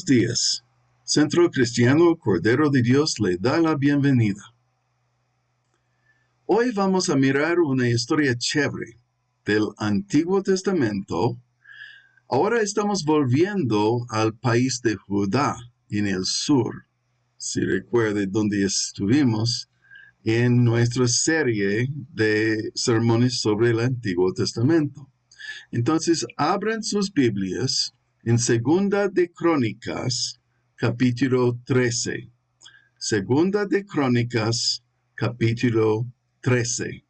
Buenos días. Centro Cristiano Cordero de Dios le da la bienvenida. Hoy vamos a mirar una historia chévere del Antiguo Testamento. Ahora estamos volviendo al país de Judá, en el sur. Si recuerde dónde estuvimos en nuestra serie de sermones sobre el Antiguo Testamento. Entonces, abran sus Biblias en Segunda de Crónicas, capítulo 13. Segunda de Crónicas, capítulo 13.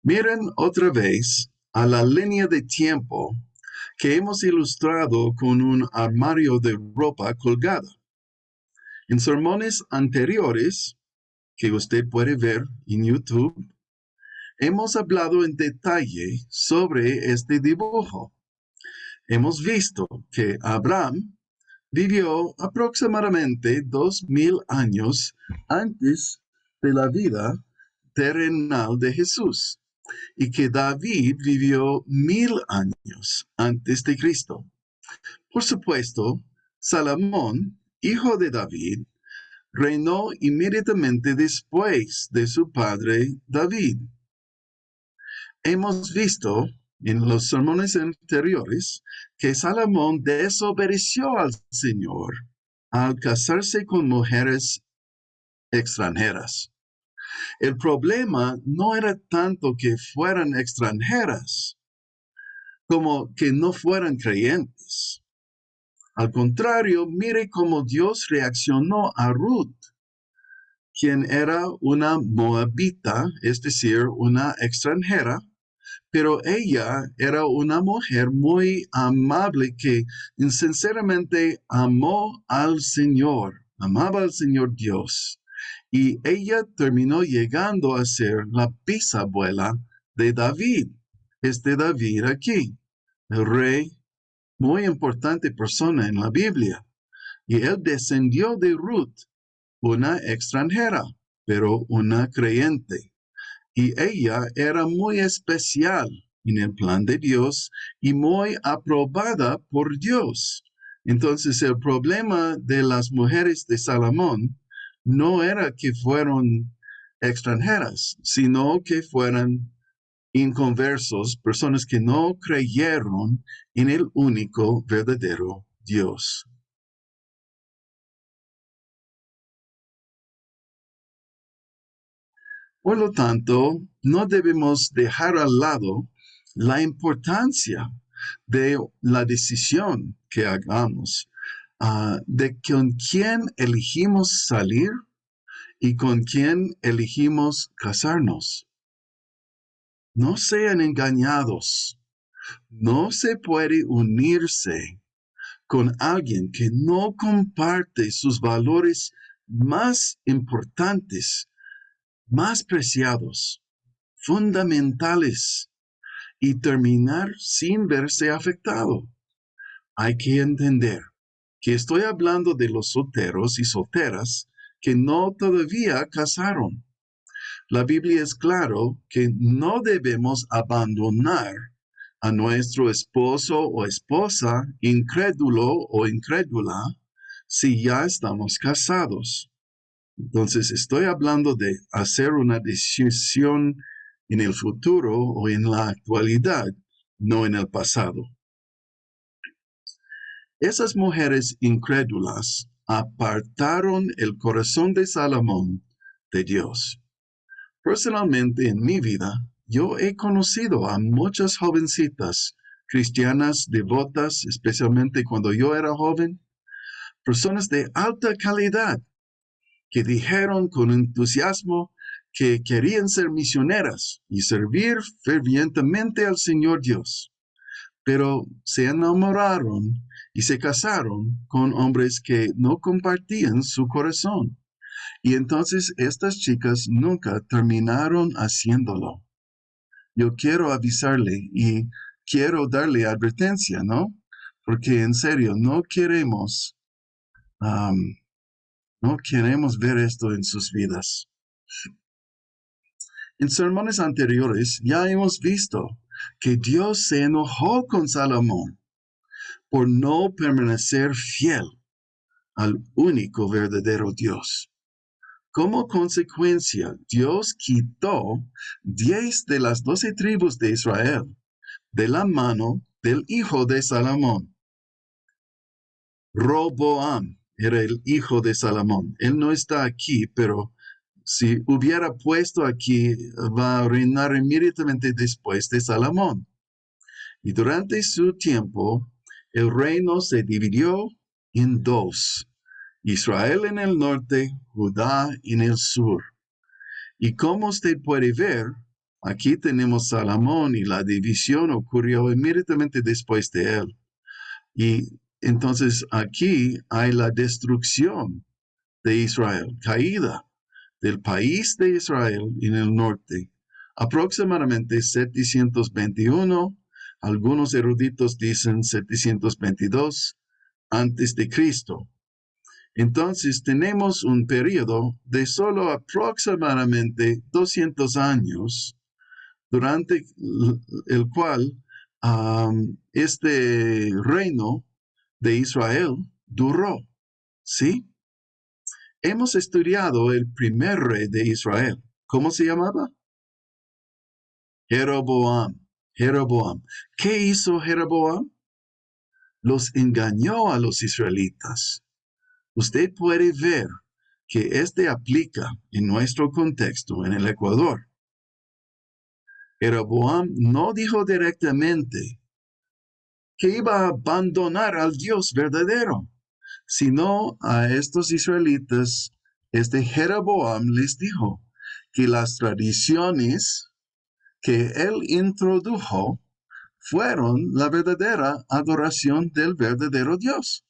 Miren otra vez a la línea de tiempo que hemos ilustrado con un armario de ropa colgada. En sermones anteriores, que usted puede ver en YouTube, hemos hablado en detalle sobre este dibujo. Hemos visto que Abraham vivió aproximadamente 2000 años antes de la vida terrenal de Jesús y que David vivió 1000 años antes de Cristo. Por supuesto, Salomón, hijo de David, reinó inmediatamente después de su padre David. Hemos visto en los sermones anteriores que Salomón desobedeció al Señor al casarse con mujeres extranjeras. El problema no era tanto que fueran extranjeras como que no fueran creyentes. Al contrario, mire cómo Dios reaccionó a Ruth, quien era una moabita, es decir, una extranjera, pero ella era una mujer muy amable que sinceramente amaba al Señor Dios. Y ella terminó llegando a ser la bisabuela de David. David aquí, el rey, muy importante persona en la Biblia. Y él descendió de Ruth, una extranjera, pero una creyente. Y ella era muy especial en el plan de Dios y muy aprobada por Dios. Entonces el problema de las mujeres de Salomón no era que fueron extranjeras, sino que fueran inconversos, personas que no creyeron en el único verdadero Dios. Por lo tanto, no debemos dejar al lado la importancia de la decisión que hagamos, de con quién elegimos salir y con quién elegimos casarnos. No sean engañados. No se puede unirse con alguien que no comparte sus valores más importantes, más preciados, fundamentales, y terminar sin verse afectado. Hay que entender que estoy hablando de los solteros y solteras que no todavía casaron. La Biblia es claro que no debemos abandonar a nuestro esposo o esposa incrédulo o incrédula si ya estamos casados. Entonces, estoy hablando de hacer una decisión en el futuro o en la actualidad, no en el pasado. Esas mujeres incrédulas apartaron el corazón de Salomón de Dios. Personalmente, en mi vida, yo he conocido a muchas jovencitas cristianas devotas, especialmente cuando yo era joven, personas de alta calidad que dijeron con entusiasmo que querían ser misioneras y servir fervientemente al Señor Dios, pero se enamoraron y se casaron con hombres que no compartían su corazón. Y entonces estas chicas nunca terminaron haciéndolo. Yo quiero avisarle y quiero darle advertencia, ¿no? Porque en serio, no queremos ver esto en sus vidas. En sermones anteriores ya hemos visto que Dios se enojó con Salomón por no permanecer fiel al único verdadero Dios. Como consecuencia, Dios quitó 10 de las 12 tribus de Israel de la mano del hijo de Salomón. Roboam era el hijo de Salomón. Él no está aquí, pero si hubiera puesto aquí, va a reinar inmediatamente después de Salomón. Y durante su tiempo, el reino se dividió en dos: Israel en el norte, Judá en el sur. Y como usted puede ver, aquí tenemos Salomón y la división ocurrió inmediatamente después de él. Y entonces aquí hay la destrucción de Israel, caída del país de Israel en el norte, aproximadamente 721, algunos eruditos dicen 722 antes de Cristo. Entonces tenemos un periodo de solo aproximadamente 200 años, durante el cual este reino de Israel duró, ¿sí? Hemos estudiado el primer rey de Israel. ¿Cómo se llamaba? Jeroboam. Jeroboam. ¿Qué hizo Jeroboam? Los engañó a los israelitas. Usted puede ver que este aplica en nuestro contexto en el Ecuador. Jeroboam no dijo directamente que iba a abandonar al Dios verdadero, sino a estos israelitas, Jeroboam les dijo que las tradiciones que él introdujo fueron la verdadera adoración del verdadero Dios.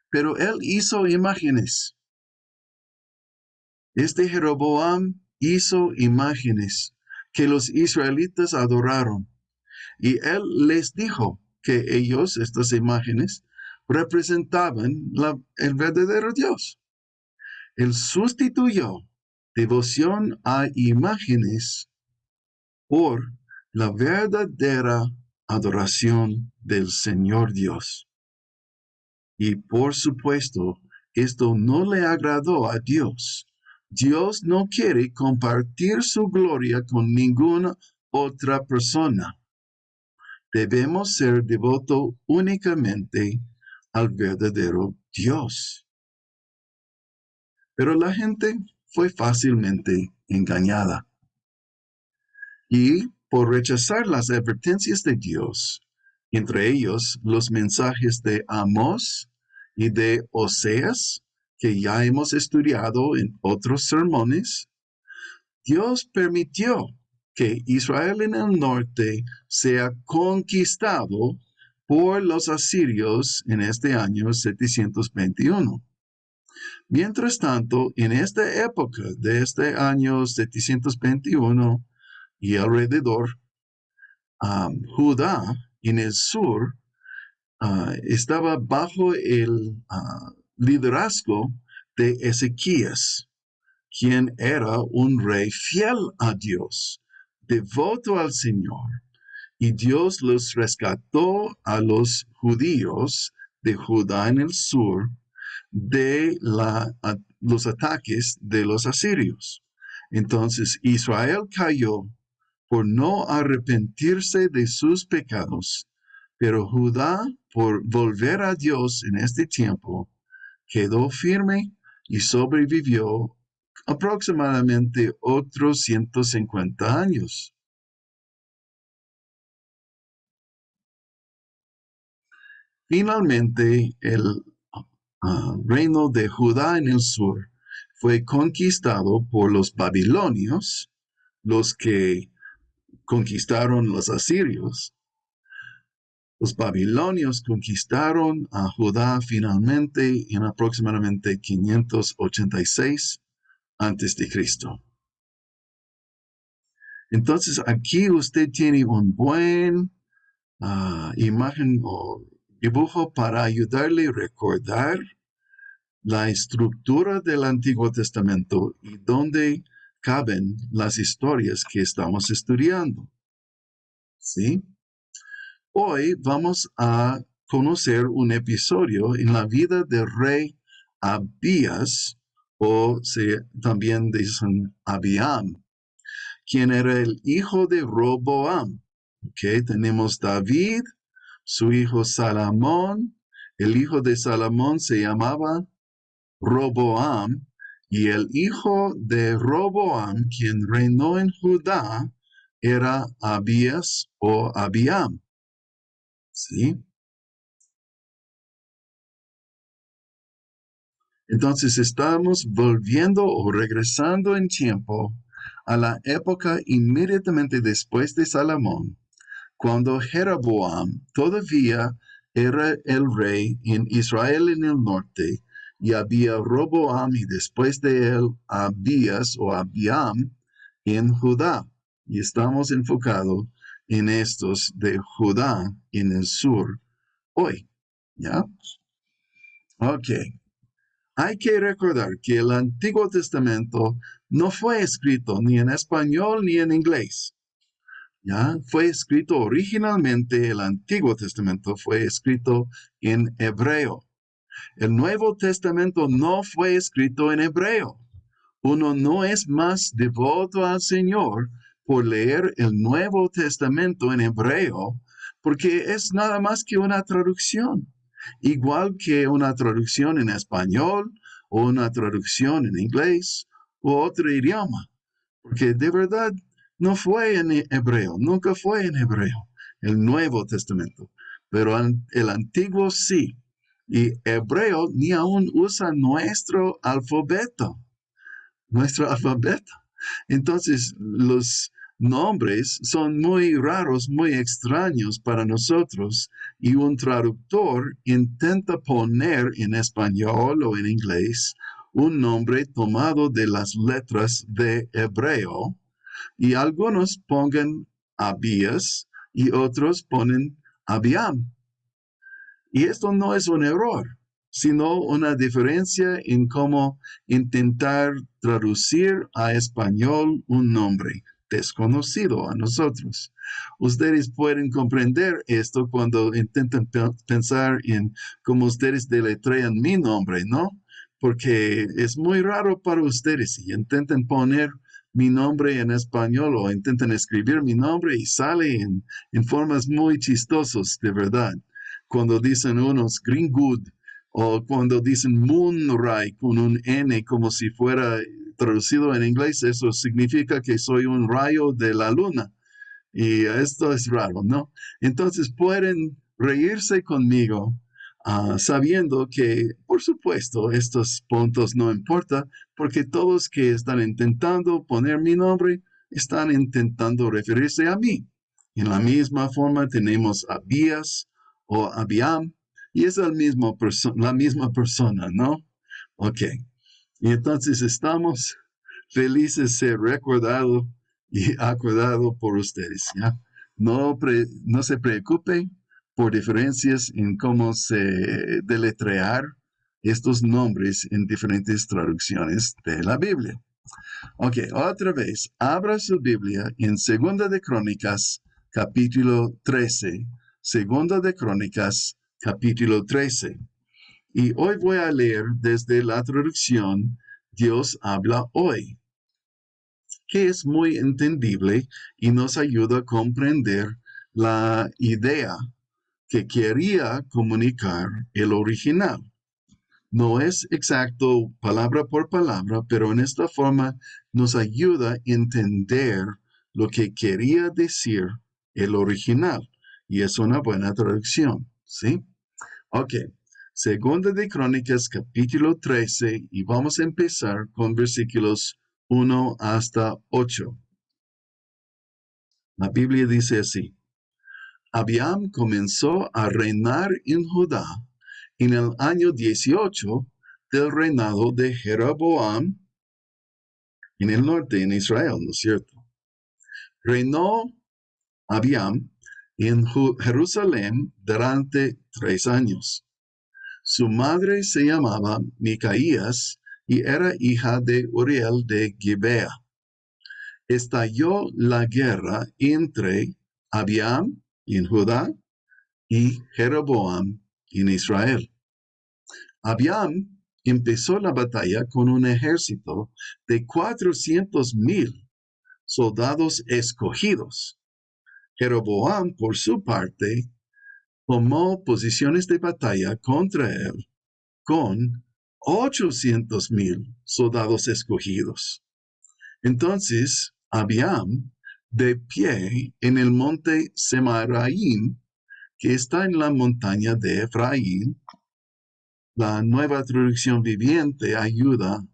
Pero él hizo imágenes. Jeroboam hizo imágenes que los israelitas adoraron. Y él les dijo que ellos, estas imágenes, representaban el verdadero Dios. Él sustituyó devoción a imágenes por la verdadera adoración del Señor Dios. Y por supuesto, esto no le agradó a Dios. Dios no quiere compartir su gloria con ninguna otra persona. Debemos ser devotos únicamente al verdadero Dios. Pero la gente fue fácilmente engañada. Y por rechazar las advertencias de Dios, entre ellos los mensajes de Amós y de Oseas, que ya hemos estudiado en otros sermones, Dios permitió que Israel en el norte sea conquistado por los asirios en este año 721. Mientras tanto, en esta época de este año 721 y alrededor, Judá en el sur estaba bajo el liderazgo de Ezequías, quien era un rey fiel a Dios, devoto al Señor, y Dios los rescató a los judíos de Judá en el sur de los ataques de los asirios. Entonces Israel cayó por no arrepentirse de sus pecados, pero Judá, por volver a Dios en este tiempo, quedó firme y sobrevivió aproximadamente otros 150 años. Finalmente, el reino de Judá en el sur fue conquistado por los babilonios, los que conquistaron los asirios. Los babilonios conquistaron a Judá finalmente en aproximadamente 586 a.C. Entonces aquí usted tiene un buen imagen o dibujo para ayudarle a recordar la estructura del Antiguo Testamento y dónde caben las historias que estamos estudiando. ¿Sí? Hoy vamos a conocer un episodio en la vida del rey Abías, o también dicen Abiam, quien era el hijo de Roboam. Okay, tenemos David, su hijo Salomón. El hijo de Salomón se llamaba Roboam, y el hijo de Roboam, quien reinó en Judá, era Abías o Abiam. ¿Sí? Entonces estamos volviendo o regresando en tiempo a la época inmediatamente después de Salomón, cuando Jeroboam todavía era el rey en Israel en el norte, y había Roboam y después de él Abías o Abiam en Judá. Y estamos enfocados en estos de Judá en el sur hoy. ¿Ya? Ok. Hay que recordar que el Antiguo Testamento no fue escrito ni en español ni en inglés. ¿Ya? Fue escrito originalmente, el Antiguo Testamento fue escrito en hebreo. El Nuevo Testamento no fue escrito en hebreo. Uno no es más devoto al Señor por leer el Nuevo Testamento en hebreo, porque es nada más que una traducción, igual que una traducción en español o una traducción en inglés u otro idioma, porque de verdad no fue en hebreo, nunca fue en hebreo, el Nuevo Testamento, pero el Antiguo sí, y hebreo ni aún usa nuestro alfabeto. Entonces, los nombres son muy raros, muy extraños para nosotros, y un traductor intenta poner en español o en inglés un nombre tomado de las letras de hebreo, y algunos pongan Abías y otros ponen Abiam. Y esto no es un error, sino una diferencia en cómo intentar traducir a español un nombre desconocido a nosotros. Ustedes pueden comprender esto cuando intentan pensar en cómo ustedes deletrean mi nombre, ¿no? Porque es muy raro para ustedes y intentan poner mi nombre en español o intentan escribir mi nombre y sale en formas muy chistosas, de verdad. Cuando dicen unos Greenwood o cuando dicen Moonray con un N como si fuera traducido en inglés, eso significa que soy un rayo de la luna. Y esto es raro, ¿no? Entonces pueden reírse conmigo, sabiendo que, por supuesto, estos puntos no importan, porque todos que están intentando poner mi nombre están intentando referirse a mí. En la misma forma tenemos Abías o Abiam, y es la misma persona, ¿no? Ok. Y entonces estamos felices de ser recordados y acordados por ustedes, ¿ya? No se preocupen por diferencias en cómo se deletrear estos nombres en diferentes traducciones de la Biblia. Ok, otra vez, abra su Biblia en Segunda de Crónicas, capítulo 13. Segunda de Crónicas, capítulo 13. Y hoy voy a leer desde la traducción Dios habla hoy, que es muy entendible y nos ayuda a comprender la idea que quería comunicar el original. No es exacto palabra por palabra, pero en esta forma nos ayuda a entender lo que quería decir el original. Y es una buena traducción, ¿sí? Ok. Segunda de Crónicas, capítulo 13, y vamos a empezar con versículos 1 hasta 8. La Biblia dice así: Abiam comenzó a reinar en Judá en el año 18 del reinado de Jeroboam en el norte, en Israel, ¿no es cierto? Reinó Abiam en Jerusalén durante 3 años. Su madre se llamaba Micaías y era hija de Uriel de Gibea. estalló la guerra entre Abiam en Judá y Jeroboam en Israel. Abiam empezó la batalla con un ejército de 400,000 soldados escogidos. Jeroboam, por su parte, tomó posiciones de batalla contra él con 800,000 soldados escogidos. Entonces, Abiam, de pie en el monte Semaraim, que está en la montaña de Efraín, la nueva traducción viviente ayuda a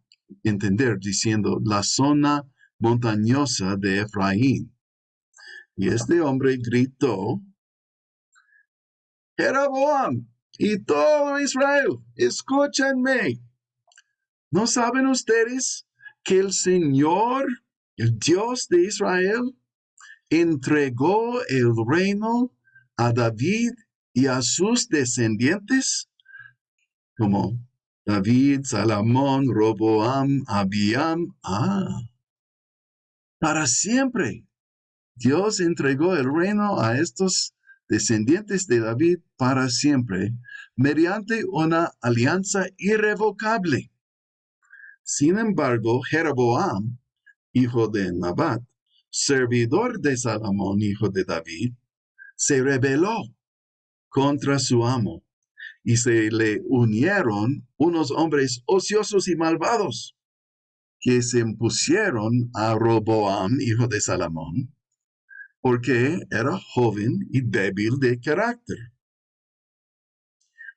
entender diciendo la zona montañosa de Efraín. Y este hombre gritó: Jeroboam y todo Israel, escúchenme. ¿No saben ustedes que el Señor, el Dios de Israel, entregó el reino a David y a sus descendientes, como David, Salomón, Roboam, Abiam? Para siempre. Dios entregó el reino a estos descendientes de David para siempre, mediante una alianza irrevocable. Sin embargo, Jeroboam, hijo de Nabat, servidor de Salomón, hijo de David, se rebeló contra su amo y se le unieron unos hombres ociosos y malvados que se impusieron a Roboam, hijo de Salomón, porque era joven y débil de carácter.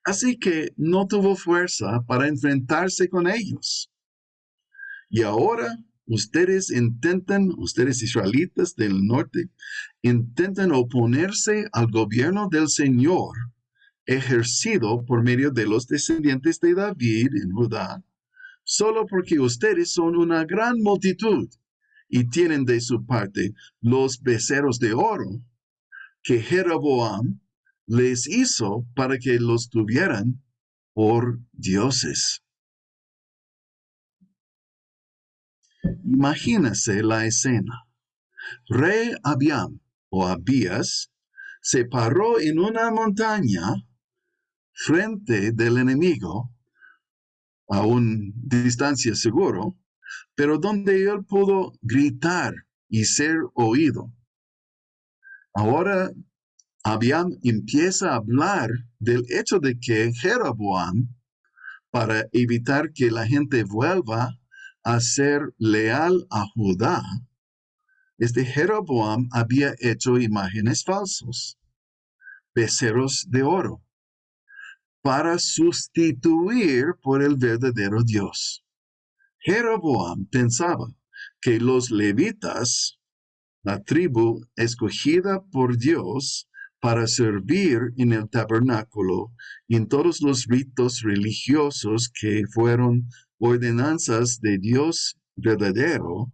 Así que no tuvo fuerza para enfrentarse con ellos. Y ahora ustedes israelitas del norte, intentan oponerse al gobierno del Señor, ejercido por medio de los descendientes de David en Judá, solo porque ustedes son una gran multitud y tienen de su parte los becerros de oro que Jeroboam les hizo para que los tuvieran por dioses. Imagínese la escena. Rey Abiam o Abías se paró en una montaña frente del enemigo a una distancia seguro, pero donde él pudo gritar y ser oído. Ahora Abiam empieza a hablar del hecho de que Jeroboam, para evitar que la gente vuelva a ser leal a Judá, Jeroboam había hecho imágenes falsas, becerros de oro, para sustituir por el verdadero Dios. Jeroboam pensaba que los levitas, la tribu escogida por Dios para servir en el tabernáculo y en todos los ritos religiosos que fueron ordenanzas de Dios verdadero,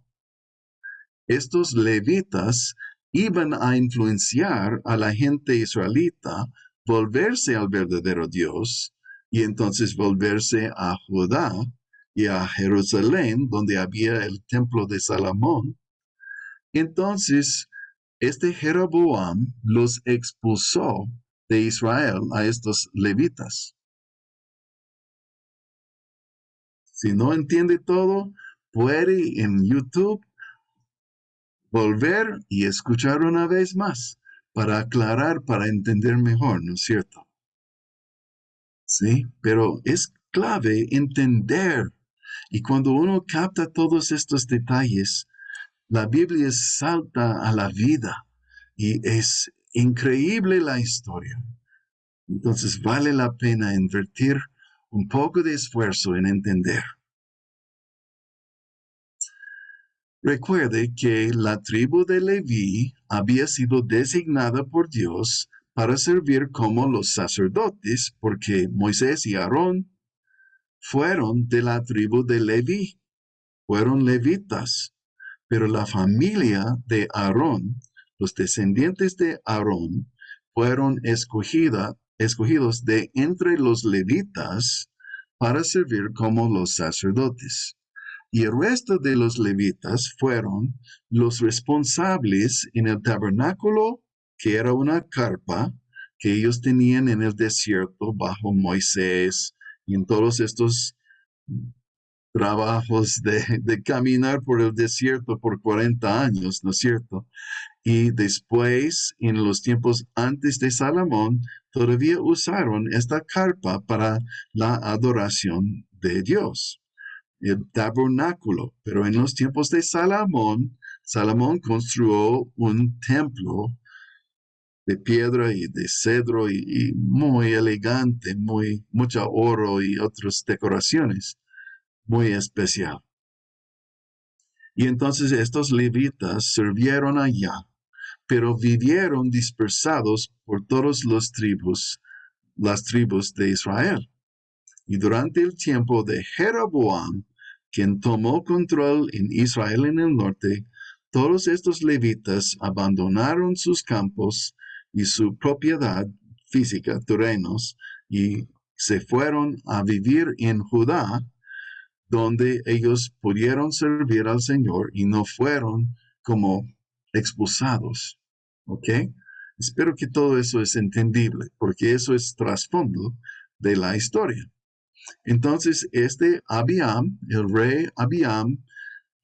estos levitas iban a influenciar a la gente israelita volverse al verdadero Dios y entonces volverse a Judá y a Jerusalén, donde había el templo de Salomón. Entonces, Jeroboam los expulsó de Israel a estos levitas. Si no entiende todo, puede en YouTube volver y escuchar una vez más para aclarar, para entender mejor, ¿no es cierto? Sí, pero es clave entender. Y cuando uno capta todos estos detalles, la Biblia salta a la vida y es increíble la historia. Entonces vale la pena invertir un poco de esfuerzo en entender. Recuerde que la tribu de Leví había sido designada por Dios para servir como los sacerdotes, porque Moisés y Aarón fueron de la tribu de Leví, fueron levitas, pero la familia de Aarón, los descendientes de Aarón, fueron escogidos de entre los levitas para servir como los sacerdotes. Y el resto de los levitas fueron los responsables en el tabernáculo, que era una carpa que ellos tenían en el desierto bajo Moisés y en todos estos trabajos de caminar por el desierto por 40 años, ¿no es cierto? Y después, en los tiempos antes de Salomón, todavía usaron esta carpa para la adoración de Dios, el tabernáculo. Pero en los tiempos de Salomón, Salomón construyó un templo de piedra y de cedro y muy elegante, mucho oro y otras decoraciones, muy especial. Y entonces estos levitas sirvieron allá, pero vivieron dispersados por todas las tribus de Israel. Y durante el tiempo de Jeroboam, quien tomó control en Israel en el norte, todos estos levitas abandonaron sus campos y su propiedad física, terrenos, y se fueron a vivir en Judá, donde ellos pudieron servir al Señor y no fueron como expulsados. ¿Ok? Espero que todo eso es entendible, porque eso es trasfondo de la historia. Entonces, Abiam, el rey Abiam,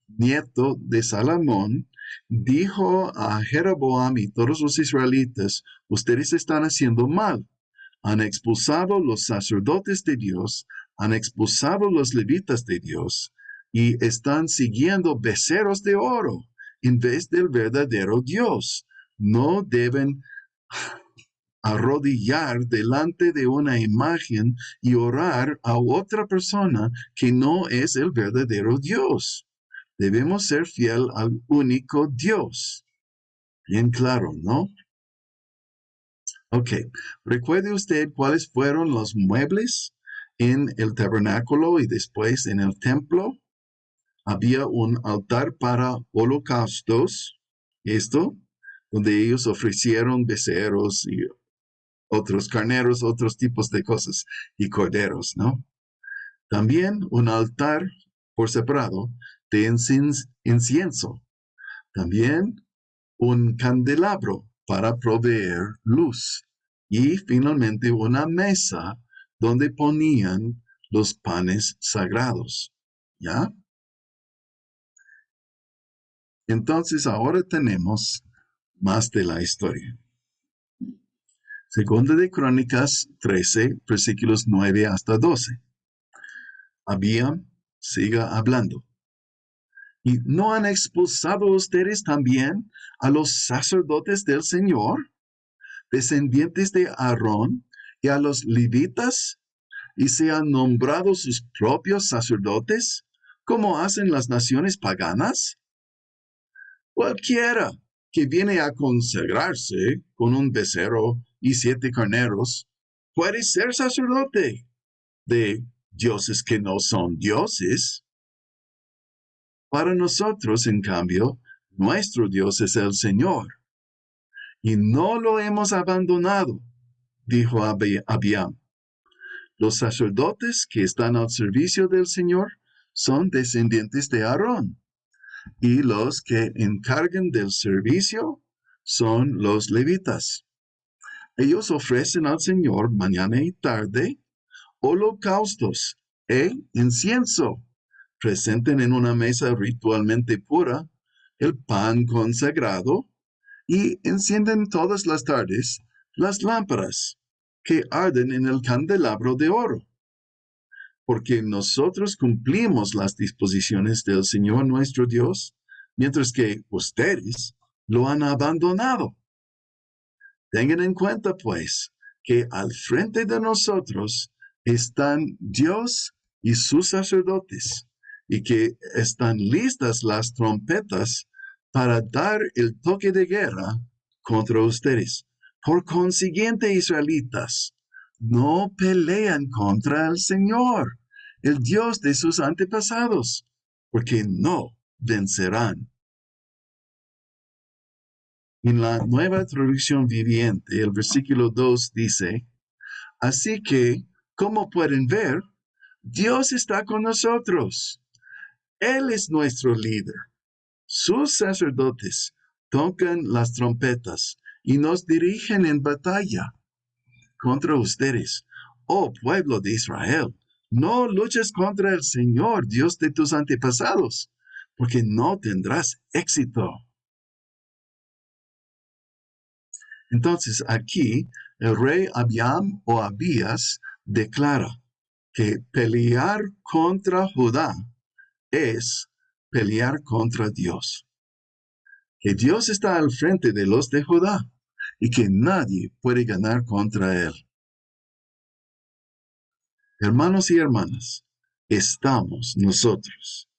nieto de Salomón, dijo a Jeroboam y todos los israelitas: ustedes están haciendo mal. Han expulsado los sacerdotes de Dios, han expulsado los levitas de Dios y están siguiendo becerros de oro en vez del verdadero Dios. No deben arrodillar delante de una imagen y orar a otra persona que no es el verdadero Dios. Debemos ser fiel al único Dios. Bien claro, ¿no? Ok, recuerde usted cuáles fueron los muebles en el tabernáculo y después en el templo. Había un altar para holocaustos, donde ellos ofrecieron becerros y otros carneros, otros tipos de cosas, y corderos, ¿no? También un altar por separado de incienso. También un candelabro para proveer luz. Y finalmente una mesa donde ponían los panes sagrados. ¿Ya? Entonces ahora tenemos más de la historia. Segunda de Crónicas 13, versículos 9 hasta 12. Abiam siga hablando. ¿Y no han expulsado ustedes también a los sacerdotes del Señor, descendientes de Aarón, y a los levitas, y se han nombrado sus propios sacerdotes, como hacen las naciones paganas? Cualquiera que viene a consagrarse con un becerro y 7 carneros puede ser sacerdote de dioses que no son dioses. Para nosotros, en cambio, nuestro Dios es el Señor, y no lo hemos abandonado, dijo Abiam. Los sacerdotes que están al servicio del Señor son descendientes de Aarón, y los que encargan del servicio son los levitas. Ellos ofrecen al Señor mañana y tarde holocaustos e incienso. Presenten en una mesa ritualmente pura el pan consagrado y encienden todas las tardes las lámparas que arden en el candelabro de oro. Porque nosotros cumplimos las disposiciones del Señor nuestro Dios, mientras que ustedes lo han abandonado. Tengan en cuenta, pues, que al frente de nosotros están Dios y sus sacerdotes, y que están listas las trompetas para dar el toque de guerra contra ustedes. Por consiguiente, israelitas, no pelean contra el Señor, el Dios de sus antepasados, porque no vencerán. En la Nueva Traducción Viviente, el versículo 2 dice: así que, como pueden ver, Dios está con nosotros. Él es nuestro líder. Sus sacerdotes tocan las trompetas y nos dirigen en batalla contra ustedes. Oh pueblo de Israel, no luches contra el Señor, Dios de tus antepasados, porque no tendrás éxito. Entonces aquí el rey Abiam o Abías declara que pelear contra Judá es pelear contra Dios. Que Dios está al frente de los de Judá y que nadie puede ganar contra él. Hermanos y hermanas, estamos nosotros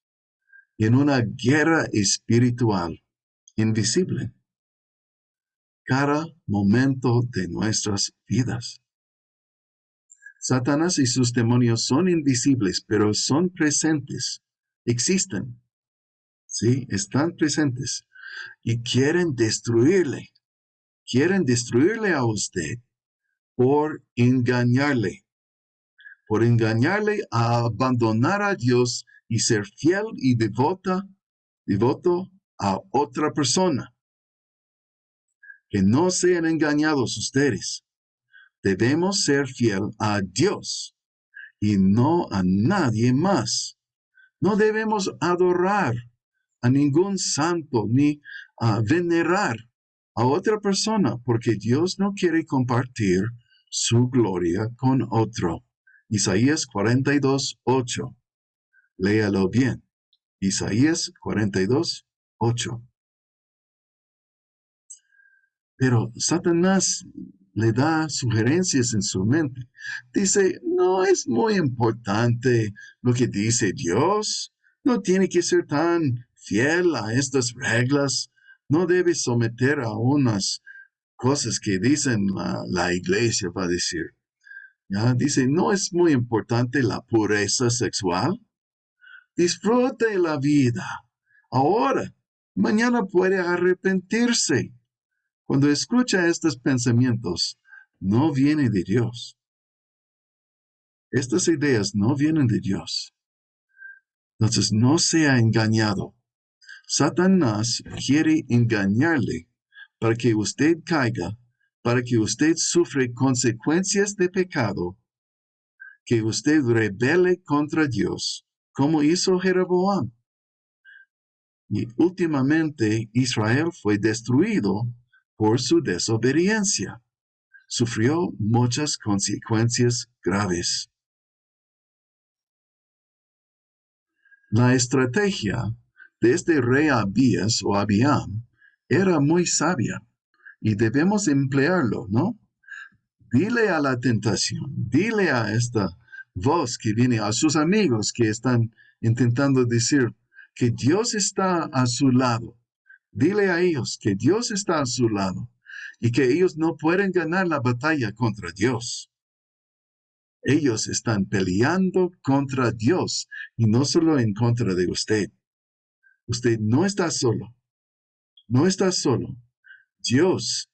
en una guerra espiritual invisible cada momento de nuestras vidas. Satanás y sus demonios son invisibles, pero son presentes, existen, ¿sí? Están presentes y quieren destruirle a usted por engañarle a abandonar a Dios y ser fiel y devoto a otra persona. Que no sean engañados ustedes. Debemos ser fiel a Dios y no a nadie más. No debemos adorar a ningún santo ni venerar a otra persona porque Dios no quiere compartir su gloria con otro. Isaías 42:8. Léalo bien. Isaías 42:8. Pero Satanás le da sugerencias en su mente. Dice, no es muy importante lo que dice Dios. No tiene que ser tan fiel a estas reglas. No debe someter a unas cosas que dicen la iglesia, va a decir. ¿Ya? Dice, no es muy importante la pureza sexual. Disfrute la vida. Ahora, mañana puede arrepentirse. Cuando escucha estos pensamientos, no viene de Dios. Estas ideas no vienen de Dios. Entonces, no sea engañado. Satanás quiere engañarle para que usted caiga, para que usted sufra consecuencias de pecado, que usted rebele contra Dios, como hizo Jeroboam. Y últimamente Israel fue destruido por su desobediencia. Sufrió muchas consecuencias graves. La estrategia de este rey Abías o Abiam era muy sabia y debemos emplearlo, ¿no? Dile a la tentación, dile a esta voz que viene, a sus amigos que están intentando decir que Dios está a su lado. Dile a ellos que Dios está a su lado y que ellos no pueden ganar la batalla contra Dios. Ellos están peleando contra Dios y no solo en contra de usted. Usted no está solo. No está solo. Dios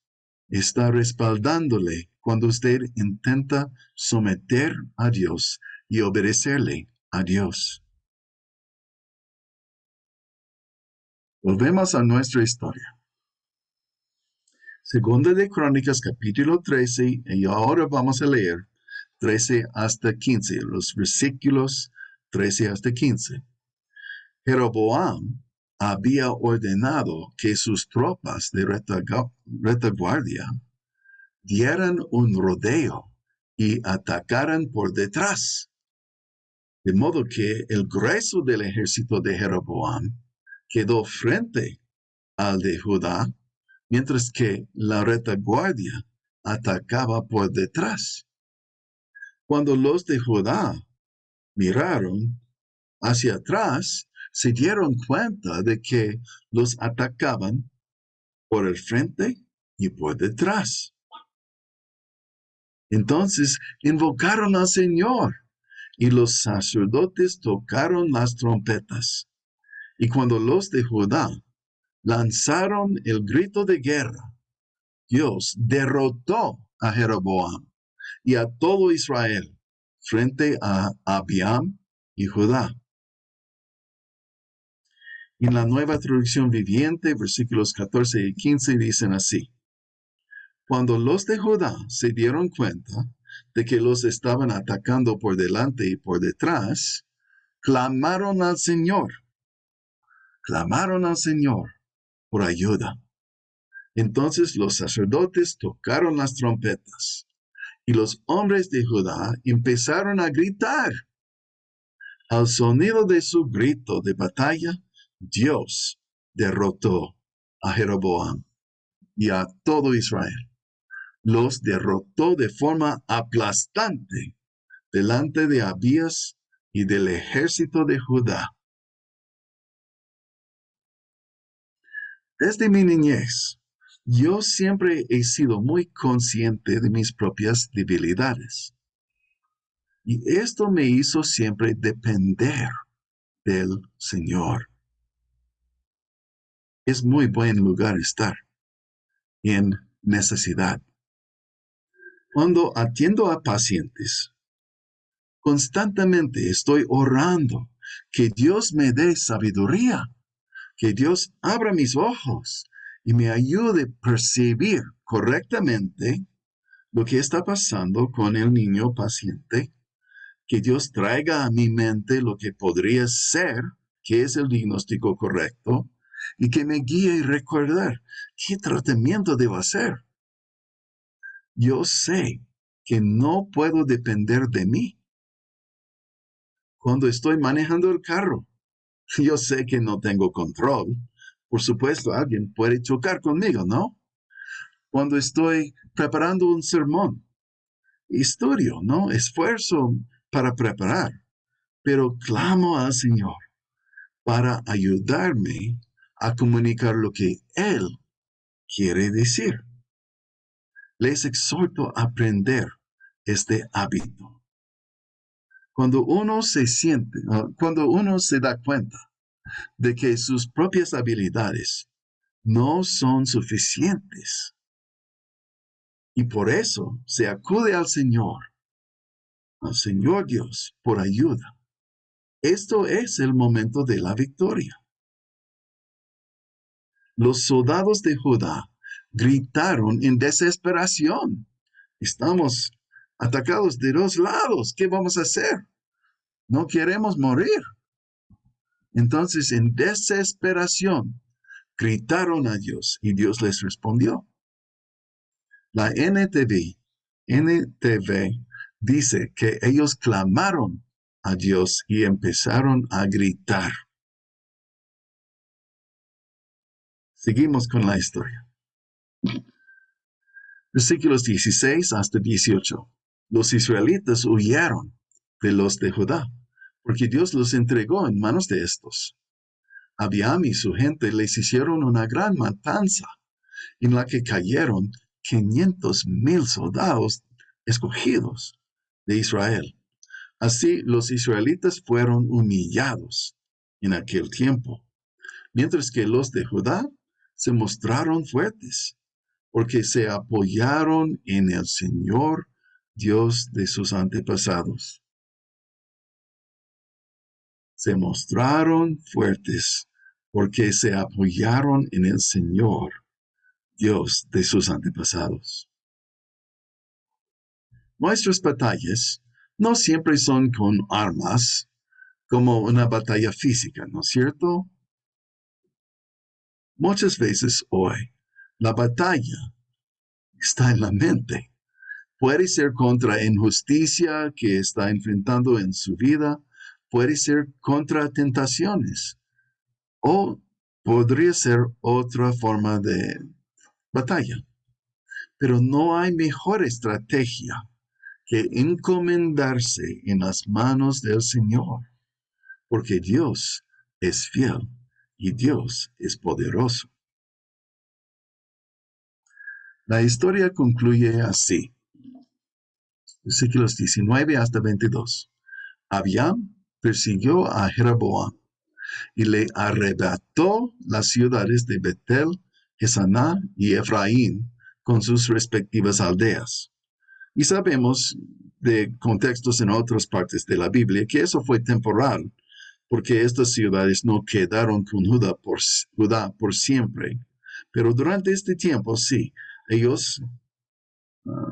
está respaldándole cuando usted intenta someter a Dios y obedecerle a Dios. Volvemos a nuestra historia. Segunda de Crónicas, capítulo 13, y ahora vamos a leer 13 hasta 15, los versículos 13 hasta 15. Jeroboam había ordenado que sus tropas de retaguardia dieran un rodeo y atacaran por detrás. De modo que el grueso del ejército de Jeroboam quedó frente al de Judá, mientras que la retaguardia atacaba por detrás. Cuando los de Judá miraron hacia atrás, se dieron cuenta de que los atacaban por el frente y por detrás. Entonces invocaron al Señor y los sacerdotes tocaron las trompetas. Y cuando los de Judá lanzaron el grito de guerra, Dios derrotó a Jeroboam y a todo Israel frente a Abiam y Judá. En la Nueva Traducción Viviente, versículos 14 y 15 dicen así: Cuando los de Judá se dieron cuenta de que los estaban atacando por delante y por detrás, clamaron al Señor por ayuda. Entonces los sacerdotes tocaron las trompetas y los hombres de Judá empezaron a gritar. Al sonido de su grito de batalla, Dios derrotó a Jeroboam y a todo Israel. Los derrotó de forma aplastante delante de Abías y del ejército de Judá. Desde mi niñez, yo siempre he sido muy consciente de mis propias debilidades. Y esto me hizo siempre depender del Señor. Es muy buen lugar estar en necesidad. Cuando atiendo a pacientes, constantemente estoy orando que Dios me dé sabiduría, que Dios abra mis ojos y me ayude a percibir correctamente lo que está pasando con el niño paciente, que Dios traiga a mi mente lo que podría ser, que es el diagnóstico correcto, y que me guíe y recordar qué tratamiento debo hacer. Yo sé que no puedo depender de mí. Cuando estoy manejando el carro, yo sé que no tengo control. Por supuesto, alguien puede chocar conmigo, ¿no? Cuando estoy preparando un sermón, estudio, ¿no? Esfuerzo para preparar, pero clamo al Señor para ayudarme a comunicar lo que Él quiere decir. Les exhorto a aprender este hábito. Cuando uno se da cuenta de que sus propias habilidades no son suficientes y por eso se acude al Señor Dios, por ayuda. Esto es el momento de la victoria. Los soldados de Judá gritaron en desesperación. Estamos atacados de dos lados. ¿Qué vamos a hacer? No queremos morir. Entonces, en desesperación, gritaron a Dios y Dios les respondió. La NTV dice que ellos clamaron a Dios y empezaron a gritar. Seguimos con la historia. Versículos 16 hasta 18. Los israelitas huyeron de los de Judá, porque Dios los entregó en manos de estos. Abiam y su gente les hicieron una gran matanza, en la que cayeron 500,000 soldados escogidos de Israel. Así los israelitas fueron humillados en aquel tiempo, mientras que los de Judá se mostraron fuertes, porque se apoyaron en el Señor Dios de sus antepasados. Se mostraron fuertes, porque se apoyaron en el Señor Dios de sus antepasados. Nuestras batallas no siempre son con armas, como una batalla física, ¿no es cierto? Muchas veces hoy, la batalla está en la mente. Puede ser contra injusticia que está enfrentando en su vida, puede ser contra tentaciones, o podría ser otra forma de batalla. Pero no hay mejor estrategia que encomendarse en las manos del Señor, porque Dios es fiel y Dios es poderoso. La historia concluye así. Versículos 19 hasta 22. Abiam persiguió a Jeroboam y le arrebató las ciudades de Betel, Esaná y Efraín con sus respectivas aldeas. Y sabemos de contextos en otras partes de la Biblia que eso fue temporal, porque estas ciudades no quedaron con Judá por siempre. Pero durante este tiempo, sí, ellos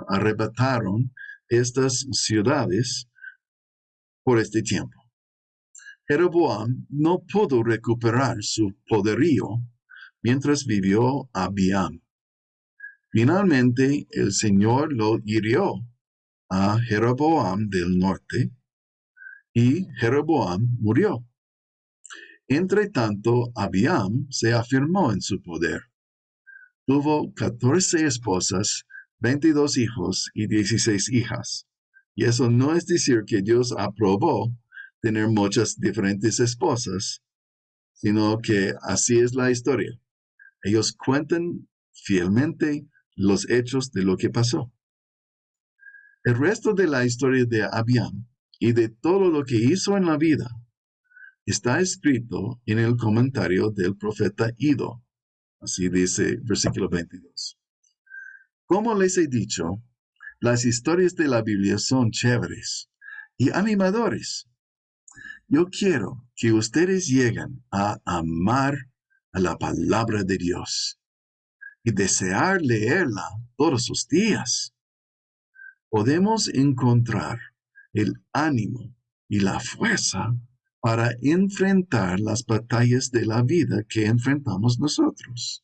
arrebataron estas ciudades por este tiempo. Jeroboam no pudo recuperar su poderío mientras vivió Abiam. Finalmente, el Señor lo hirió a Jeroboam del norte y Jeroboam murió. Entre tanto, Abiam se afirmó en su poder. Tuvo 14 esposas, 22 hijos y 16 hijas. Y eso no es decir que Dios aprobó tener muchas diferentes esposas, sino que así es la historia. Ellos cuentan fielmente los hechos de lo que pasó. El resto de la historia de Abiam y de todo lo que hizo en la vida está escrito en el comentario del profeta Ido. Así dice versículo 22. Como les he dicho, las historias de la Biblia son chéveres y animadores. Yo quiero que ustedes lleguen a amar a la palabra de Dios y desear leerla todos los días. Podemos encontrar el ánimo y la fuerza para enfrentar las batallas de la vida que enfrentamos nosotros,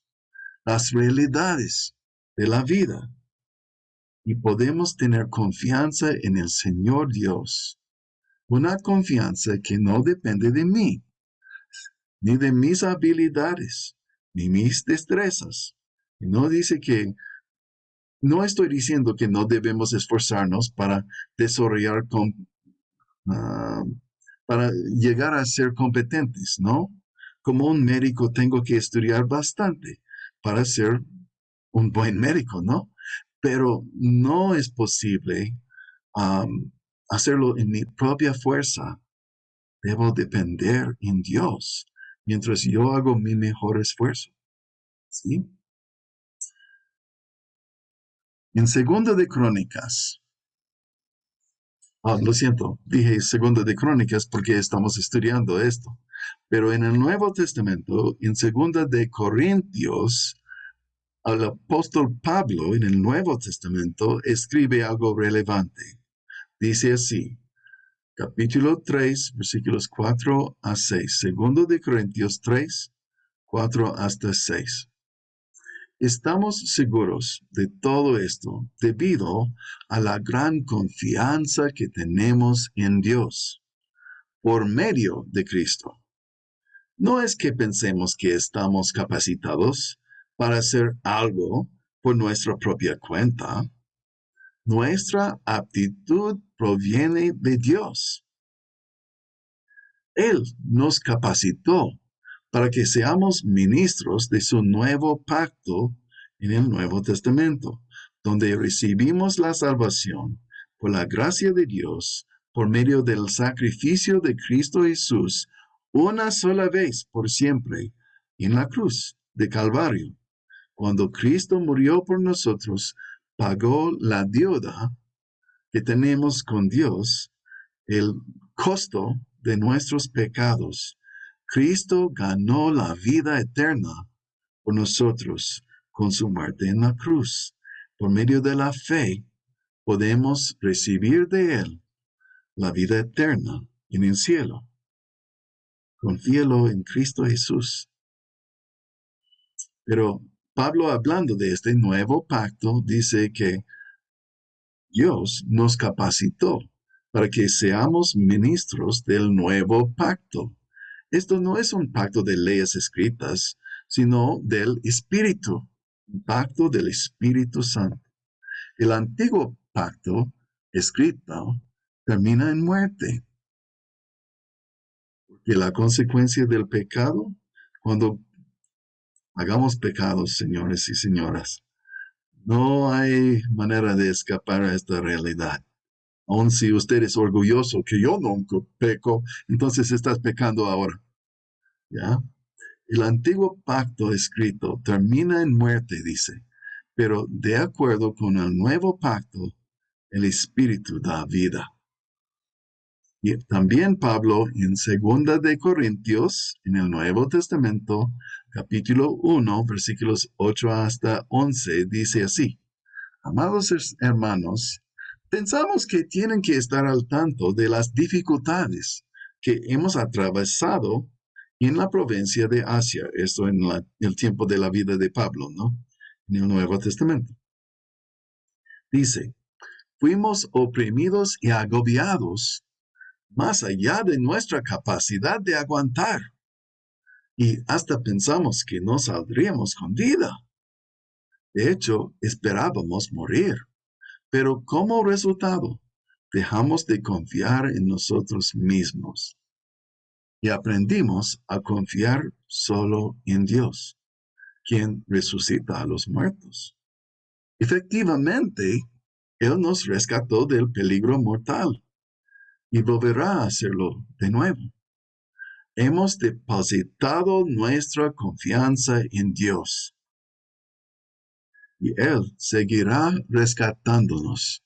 las realidades de la vida. Y podemos tener confianza en el Señor Dios, una confianza que no depende de mí, ni de mis habilidades, ni mis destrezas. Y no estoy diciendo que no debemos esforzarnos para desarrollar ah, para llegar a ser competentes, ¿no? Como un médico tengo que estudiar bastante para ser un buen médico, ¿no? Pero no es posible hacerlo en mi propia fuerza. Debo depender en Dios mientras yo hago mi mejor esfuerzo, ¿sí? En Segunda de Crónicas, lo siento, dije Segunda de Crónicas porque estamos estudiando esto. Pero en el Nuevo Testamento, en Segunda de Corintios, el apóstol Pablo en el Nuevo Testamento escribe algo relevante. Dice así, capítulo 3, versículos 4 a 6. Segundo de Corintios 3, 4 hasta 6. Estamos seguros de todo esto debido a la gran confianza que tenemos en Dios por medio de Cristo. No es que pensemos que estamos capacitados para hacer algo por nuestra propia cuenta. Nuestra aptitud proviene de Dios. Él nos capacitó para que seamos ministros de su nuevo pacto en el Nuevo Testamento, donde recibimos la salvación por la gracia de Dios por medio del sacrificio de Cristo Jesús una sola vez por siempre en la cruz de Calvario. Cuando Cristo murió por nosotros, pagó la deuda que tenemos con Dios, el costo de nuestros pecados. Cristo ganó la vida eterna por nosotros con su muerte en la cruz. Por medio de la fe podemos recibir de Él la vida eterna en el cielo. Confíelo en Cristo Jesús. Pero Pablo, hablando de este nuevo pacto, dice que Dios nos capacitó para que seamos ministros del nuevo pacto. Esto no es un pacto de leyes escritas, sino del Espíritu, un pacto del Espíritu Santo. El antiguo pacto escrito termina en muerte, porque la consecuencia del pecado, cuando hagamos pecados, señores y señoras, no hay manera de escapar a esta realidad. Aun si usted es orgulloso que yo nunca peco, entonces estás pecando ahora. ¿Ya? El antiguo pacto escrito termina en muerte, dice, pero de acuerdo con el nuevo pacto, el Espíritu da vida. Y también Pablo en Segunda de Corintios, en el Nuevo Testamento, capítulo 1, versículos 8 hasta 11, dice así: Amados hermanos, pensamos que tienen que estar al tanto de las dificultades que hemos atravesado en la provincia de Asia, esto en el tiempo de la vida de Pablo, ¿no? En el Nuevo Testamento. Dice, fuimos oprimidos y agobiados más allá de nuestra capacidad de aguantar, y hasta pensamos que no saldríamos con vida. De hecho, esperábamos morir, pero como resultado, dejamos de confiar en nosotros mismos y aprendimos a confiar solo en Dios, quien resucita a los muertos. Efectivamente, Él nos rescató del peligro mortal y volverá a hacerlo de nuevo. Hemos depositado nuestra confianza en Dios y Él seguirá rescatándonos.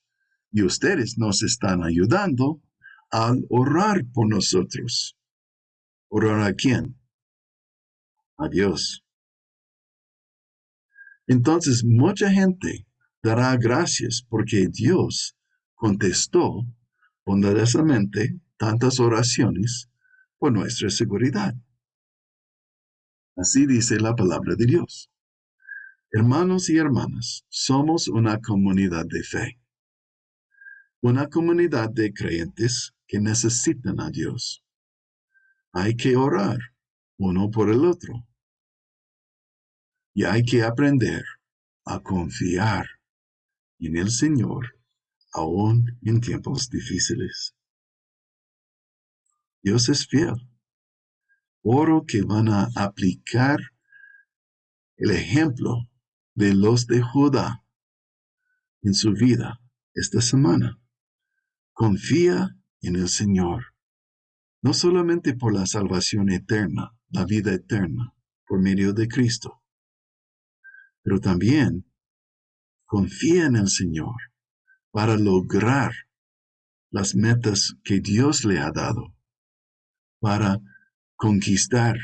Y ustedes nos están ayudando al orar por nosotros. ¿Orar a quién? A Dios. Entonces mucha gente dará gracias porque Dios contestó bondadosamente tantas oraciones por nuestra seguridad. Así dice la palabra de Dios. Hermanos y hermanas, somos una comunidad de fe, una comunidad de creyentes que necesitan a Dios. Hay que orar uno por el otro y hay que aprender a confiar en el Señor aún en tiempos difíciles. Dios es fiel. Oro que van a aplicar el ejemplo de los de Judá en su vida esta semana. Confía en el Señor, no solamente por la salvación eterna, la vida eterna, por medio de Cristo, pero también confía en el Señor para lograr las metas que Dios le ha dado, para conquistar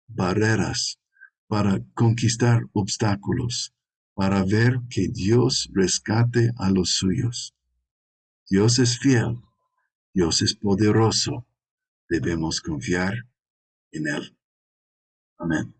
barreras, para conquistar obstáculos, para ver que Dios rescate a los suyos. Dios es fiel, Dios es poderoso, debemos confiar en Él. Amén.